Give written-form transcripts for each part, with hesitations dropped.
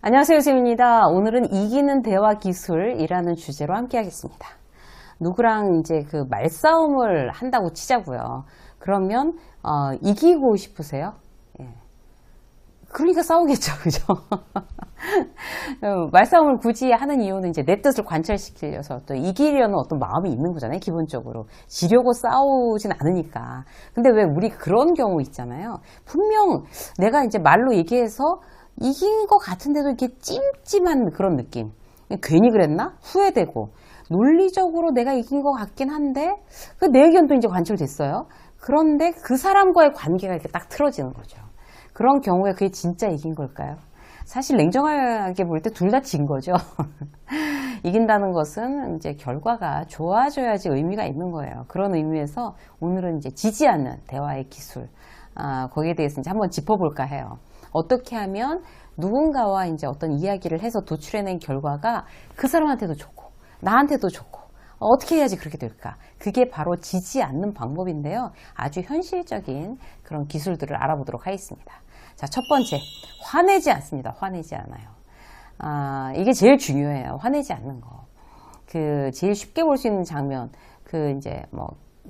안녕하세요, 쌤입니다. 오늘은 이기는 대화 기술이라는 주제로 함께 하겠습니다. 누구랑 이제 그 말싸움을 한다고 치자고요. 그러면 이기고 싶으세요? 예. 그러니까 싸우겠죠, 그죠? 말싸움을 굳이 하는 이유는 이제 내 뜻을 관철시키려서 또 이기려는 어떤 마음이 있는 거잖아요, 기본적으로. 지려고 싸우진 않으니까. 근데 왜 우리 그런 경우 있잖아요. 분명 내가 이제 말로 얘기해서 이긴 것 같은데도 이렇게 찜찜한 그런 느낌. 괜히 그랬나? 후회되고. 논리적으로 내가 이긴 것 같긴 한데, 내 의견도 이제 관철됐어요. 그런데 그 사람과의 관계가 이렇게 딱 틀어지는 거죠. 그런 경우에 그게 진짜 이긴 걸까요? 사실 냉정하게 볼 때 둘 다 진 거죠. 이긴다는 것은 이제 결과가 좋아져야지 의미가 있는 거예요. 그런 의미에서 오늘은 이제 지지 않는 대화의 기술, 거기에 대해서 이제 한번 짚어볼까 해요. 어떻게 하면 누군가와 이제 어떤 이야기를 해서 도출해낸 결과가 그 사람한테도 좋고, 나한테도 좋고, 어떻게 해야지 그렇게 될까? 그게 바로 지지 않는 방법인데요. 아주 현실적인 그런 기술들을 알아보도록 하겠습니다. 자, 첫 번째, 화내지 않습니다. 화내지 않아요. 이게 제일 중요해요. 화내지 않는 거. 제일 쉽게 볼 수 있는 장면,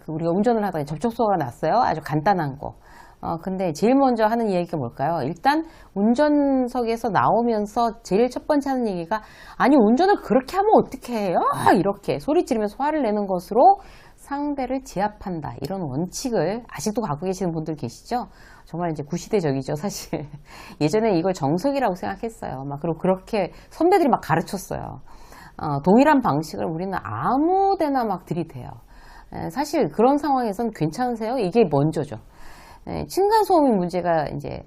우리가 운전을 하다가 접촉사고가 났어요. 아주 간단한 거. 근데 제일 먼저 하는 얘기가 뭘까요? 일단 운전석에서 나오면서 제일 첫 번째 하는 얘기가, 아니 운전을 그렇게 하면 어떻게 해요? 이렇게 소리 지르면서 화를 내는 것으로 상대를 제압한다. 이런 원칙을 아직도 갖고 계시는 분들 계시죠? 정말 이제 구시대적이죠, 사실. 예전에 이걸 정석이라고 생각했어요. 그리고 그렇게 선배들이 막 가르쳤어요. 동일한 방식을 우리는 아무 데나 막 들이대요. 사실 그런 상황에선 괜찮으세요? 이게 먼저죠. 층간소음이 문제가 이제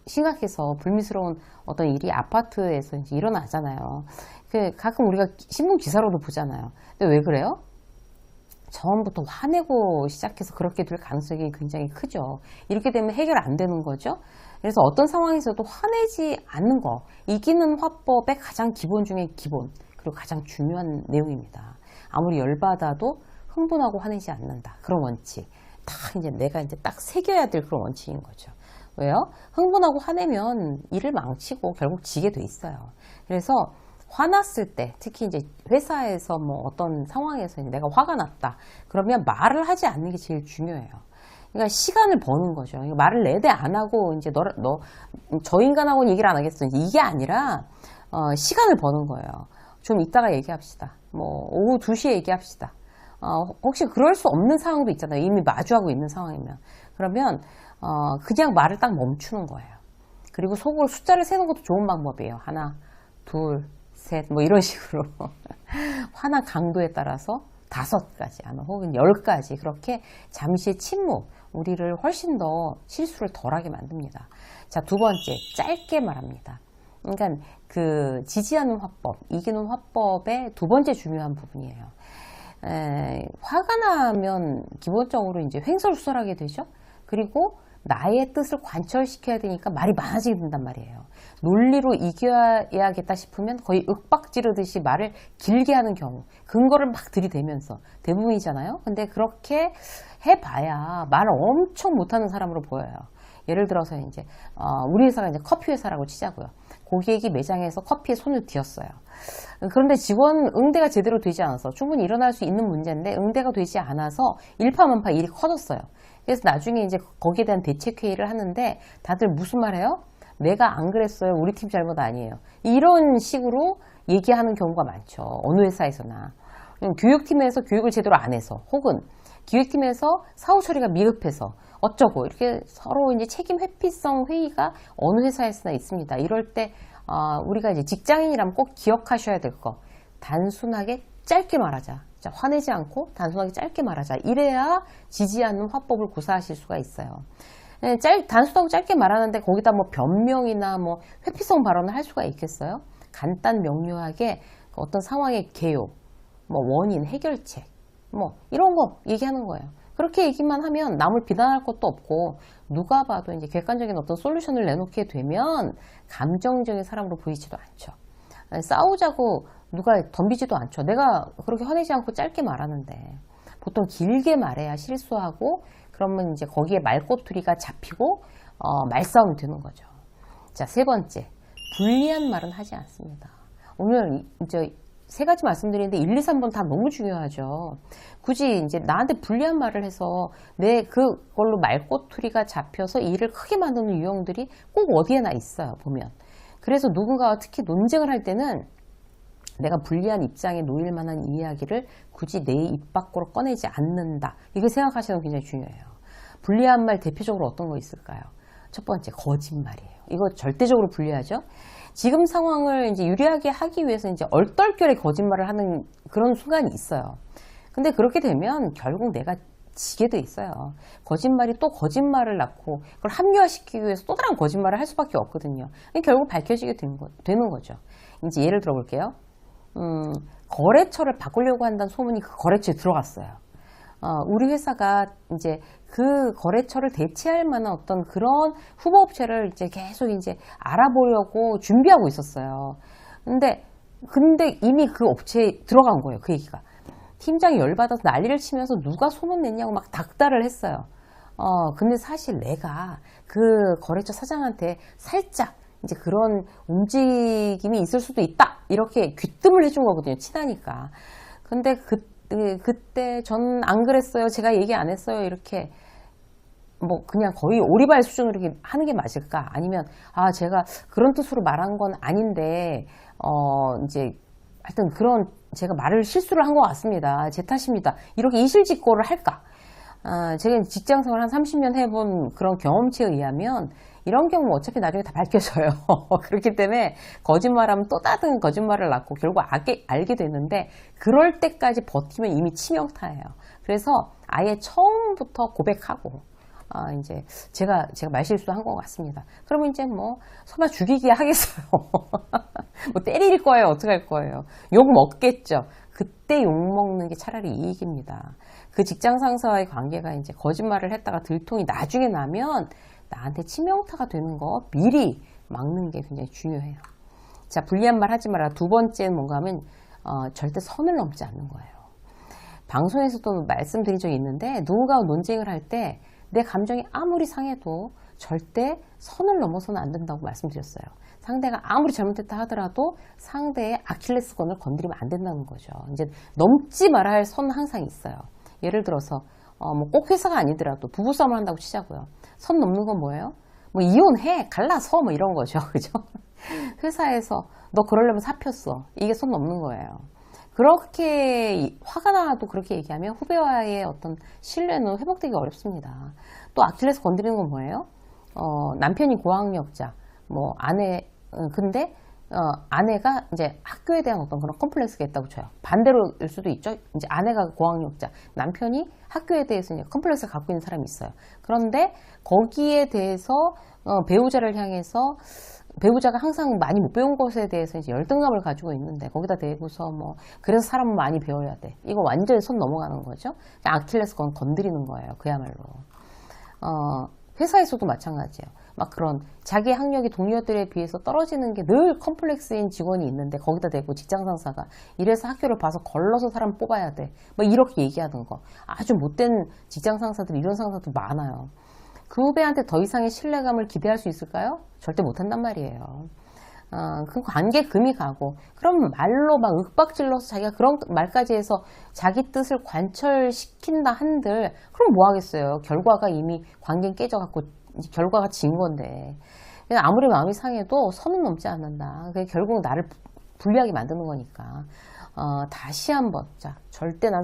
심각해서 불미스러운 어떤 일이 아파트에서 이제 일어나잖아요. 가끔 우리가 신문 기사로도 보잖아요. 근데 왜 그래요? 처음부터 화내고 시작해서 그렇게 될 가능성이 굉장히 크죠. 이렇게 되면 해결 안 되는 거죠. 그래서 어떤 상황에서도 화내지 않는 거, 이기는 화법의 가장 기본 중에 기본, 그리고 가장 중요한 내용입니다. 아무리 열받아도 흥분하고 화내지 않는다. 그런 원칙. 내가 딱 새겨야 될 그런 원칙인 거죠. 왜요? 흥분하고 화내면 일을 망치고 결국 지게 돼 있어요. 그래서 화났을 때, 특히 이제 회사에서 어떤 상황에서 내가 화가 났다. 그러면 말을 하지 않는 게 제일 중요해요. 그러니까 시간을 버는 거죠. 말을 내대 안 하고 이제 저 인간하고는 얘기를 안 하겠어. 이게 아니라 시간을 버는 거예요. 좀 이따가 얘기합시다. 오후 2시에 얘기합시다. 혹시 그럴 수 없는 상황도 있잖아요. 이미 마주하고 있는 상황이면. 그러면 그냥 말을 딱 멈추는 거예요. 그리고 속으로 숫자를 세는 것도 좋은 방법이에요. 하나, 둘, 셋, 이런 식으로. 화난 강도에 따라서 5가지, 혹은 10가지. 그렇게 잠시의 침묵, 우리를 훨씬 더 실수를 덜하게 만듭니다. 자, 두 번째, 짧게 말합니다. 그러니까 지지하는 화법, 이기는 화법의 두 번째 중요한 부분이에요. 화가 나면 기본적으로 이제 횡설수설하게 되죠. 그리고 나의 뜻을 관철시켜야 되니까 말이 많아지게 된단 말이에요. 논리로 이겨야겠다 싶으면 거의 윽박지르듯이 말을 길게 하는 경우, 근거를 막 들이대면서 대부분이잖아요. 근데 그렇게 해봐야 말을 엄청 못하는 사람으로 보여요. 예를 들어서 이제 우리 회사가 이제 커피 회사라고 치자고요. 고객이 매장에서 커피에 손을 뒤었어요. 그런데 직원 응대가 제대로 되지 않아서 충분히 일어날 수 있는 문제인데 응대가 되지 않아서 일파만파 일이 커졌어요. 그래서 나중에 이제 거기에 대한 대책 회의를 하는데 다들 무슨 말해요? 내가 안 그랬어요. 우리 팀 잘못 아니에요. 이런 식으로 얘기하는 경우가 많죠. 어느 회사에서나. 교육팀에서 교육을 제대로 안 해서, 혹은 기획팀에서 사후 처리가 미흡해서 어쩌고, 이렇게 서로 이제 책임 회피성 회의가 어느 회사에서나 있습니다. 이럴 때 우리가 이제 직장인이라면 꼭 기억하셔야 될 거, 단순하게 짧게 말하자. 자, 화내지 않고 단순하게 짧게 말하자. 이래야 지지 않는 화법을 구사하실 수가 있어요. 단순하고 짧게 말하는데 거기다 변명이나 회피성 발언을 할 수가 있겠어요? 간단 명료하게 어떤 상황의 개요, 원인, 해결책, 이런 거 얘기하는 거예요. 그렇게 얘기만 하면 남을 비난할 것도 없고, 누가 봐도 이제 객관적인 어떤 솔루션을 내놓게 되면 감정적인 사람으로 보이지도 않죠. 싸우자고 누가 덤비지도 않죠. 내가 그렇게 화내지 않고 짧게 말하는데, 보통 길게 말해야 실수하고, 그러면 이제 거기에 말꼬투리가 잡히고 말싸움이 되는 거죠. 자, 세 번째, 불리한 말은 하지 않습니다. 오늘 이제 세 가지 말씀드리는데 1, 2, 3번 다 너무 중요하죠. 굳이 이제 나한테 불리한 말을 해서 내 그걸로 말꼬투리가 잡혀서 일을 크게 만드는 유형들이 꼭 어디에나 있어요, 보면. 그래서 누군가와 특히 논쟁을 할 때는 내가 불리한 입장에 놓일 만한 이야기를 굳이 내 입 밖으로 꺼내지 않는다. 이거 생각하시는 게 굉장히 중요해요. 불리한 말 대표적으로 어떤 거 있을까요? 첫 번째, 거짓말이에요. 이거 절대적으로 불리하죠? 지금 상황을 이제 유리하게 하기 위해서 이제 얼떨결에 거짓말을 하는 그런 순간이 있어요. 근데 그렇게 되면 결국 내가 지게 돼 있어요. 거짓말이 또 거짓말을 낳고 그걸 합리화시키기 위해서 또 다른 거짓말을 할 수밖에 없거든요. 결국 밝혀지게 되는 거죠. 이제 예를 들어볼게요. 거래처를 바꾸려고 한다는 소문이 그 거래처에 들어갔어요. 우리 회사가 이제 그 거래처를 대체할 만한 어떤 그런 후보업체를 이제 계속 이제 알아보려고 준비하고 있었어요. 근데 이미 그 업체에 들어간 거예요. 그 얘기가. 팀장이 열받아서 난리를 치면서 누가 소문 냈냐고 막 닥달을 했어요. 근데 사실 내가 그 거래처 사장한테 살짝 이제 그런 움직임이 있을 수도 있다. 이렇게 귀뜸을 해준 거거든요. 친하니까. 근데 그때 전 안 그랬어요. 제가 얘기 안 했어요. 이렇게 뭐 그냥 거의 오리발 수준으로 이렇게 하는 게 맞을까? 아니면 제가 그런 뜻으로 말한 건 아닌데 이제 하여튼 그런 제가 말을 실수를 한 것 같습니다. 제 탓입니다. 이렇게 이실직고를 할까? 제가 직장생활 한 30년 해본 그런 경험치에 의하면 이런 경우 어차피 나중에 다 밝혀져요. 그렇기 때문에 거짓말하면 또 다른 거짓말을 낳고 결국 알게 되는데 그럴 때까지 버티면 이미 치명타예요. 그래서 아예 처음부터 고백하고 이제 제가 말실수한 것 같습니다. 그러면 이제 뭐 설마 죽이기 하겠어요. 뭐 때릴 거예요. 어떻게 할 거예요. 욕 먹겠죠. 그때 욕 먹는 게 차라리 이익입니다. 그 직장 상사와의 관계가 이제 거짓말을 했다가 들통이 나중에 나면 나한테 치명타가 되는 거 미리 막는 게 굉장히 중요해요. 자, 불리한 말 하지 마라. 두 번째는 뭔가 하면 절대 선을 넘지 않는 거예요. 방송에서도 말씀드린 적이 있는데 누군가와 논쟁을 할 때 내 감정이 아무리 상해도 절대 선을 넘어서는 안 된다고 말씀드렸어요. 상대가 아무리 잘못했다 하더라도 상대의 아킬레스건을 건드리면 안 된다는 거죠. 이제 넘지 말아야 할 선은 항상 있어요. 예를 들어서 뭐 꼭 회사가 아니더라도 부부싸움을 한다고 치자고요. 선 넘는 건 뭐예요? 뭐 이혼해, 갈라서 뭐 이런 거죠. 그죠? 회사에서 너 그러려면 사표 써. 이게 선 넘는 거예요. 그렇게 화가 나도 그렇게 얘기하면 후배와의 어떤 신뢰는 회복되기 어렵습니다. 또 아킬레스 건드리는 건 뭐예요? 남편이 고학력자, 뭐 아내, 근데 아내가 이제 학교에 대한 어떤 그런 컴플렉스가 있다고 쳐요. 반대로일 수도 있죠. 이제 아내가 고학력자, 남편이 학교에 대해서 이제 컴플렉스를 갖고 있는 사람이 있어요. 그런데 거기에 대해서 배우자를 향해서 배우자가 항상 많이 못 배운 것에 대해서 이제 열등감을 가지고 있는데 거기다 대고서 뭐 그래서 사람은 많이 배워야 돼. 이거 완전히 손 넘어가는 거죠. 아킬레스건 건드리는 거예요. 그야말로. 회사에서도 마찬가지예요. 막 그런 자기 학력이 동료들에 비해서 떨어지는 게 늘 컴플렉스인 직원이 있는데 거기다 대고 직장 상사가 이래서 학교를 봐서 걸러서 사람 뽑아야 돼. 뭐 이렇게 얘기하는 거. 아주 못된 직장 상사들 이런 상사도 많아요. 그 후배한테 더 이상의 신뢰감을 기대할 수 있을까요? 절대 못한단 말이에요. 그 관계 금이 가고 그럼 말로 막 윽박질러서 자기가 그런 말까지 해서 자기 뜻을 관철시킨다 한들 그럼 뭐 하겠어요. 결과가 이미 관계는 깨져갖고 결과가 진 건데 아무리 마음이 상해도 선은 넘지 않는다. 그게 결국 나를 불리하게 만드는 거니까 다시 한번 자 절대 난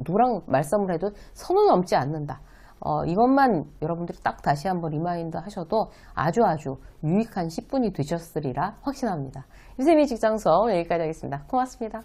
누구랑 말싸움을 해도 선은 넘지 않는다. 이것만 여러분들이 딱 다시 한번 리마인드 하셔도 아주 유익한 10분이 되셨으리라 확신합니다. 유세미 직장서 여기까지 하겠습니다. 고맙습니다.